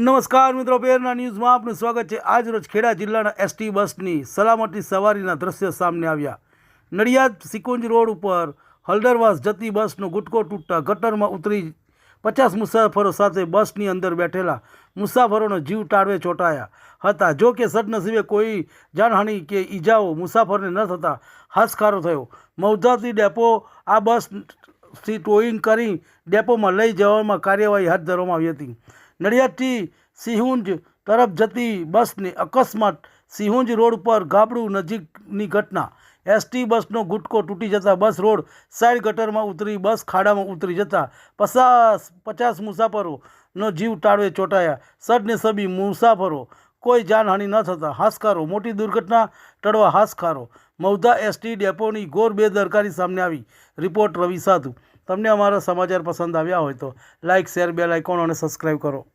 નમસ્કાર મિત્રો, પેરના ન્યૂઝમાં આપનું સ્વાગત છે। આજ રોજ ખેડા જિલ્લાના એસટી બસની સલામતી સવારીના દ્રશ્ય સામે આવ્યા। નડિયાદ સિકુંજ રોડ ઉપર હળદરવાસ જતી બસનો ગુટકો તૂટતા ગટરમાં ઉતરી 50 મુસાફરો સાથે બસની અંદર બેઠેલા મુસાફરોનો જીવ તાળવે ચોંટાયા હતા। જો કે સદનસીબે કોઈ જાનહાનિ કે ઈજાઓ મુસાફરને ન થતાં હાશકારો થયો। મૌધાથી ડેપો આ બસથી ટોઈંગ કરી ડેપોમાં લઈ જવામાં કાર્યવાહી હાથ ધરવામાં આવી હતી। નડિયાદથી સિંહુંજ તરફ જતી બસને અકસ્માત સિંહુંજ રોડ પર ગાબડું નજીકની ઘટના। એસટી બસનો ગુટકો તૂટી જતાં બસ રોડ સાઈડ ગટરમાં ઉતરી બસ ખાડામાં ઉતરી જતાં 50 મુસાફરોનો જીવ તાળવે ચોંટાયા। સદનસીબે મુસાફરો કોઈ જાનહાનિ ન થતાં હાશકારો। મોટી દુર્ઘટના ટળવા હાશકારો। મૌધા એસટી ડેપોની ઘોર બેદરકારી સામે આવી। રિપોર્ટ રવિ સાધુ। તમને અમારા સમાચાર પસંદ આવ્યા હોય તો લાઇક, શેર, બેલ આઇકોન અને સબસ્ક્રાઈબ કરો।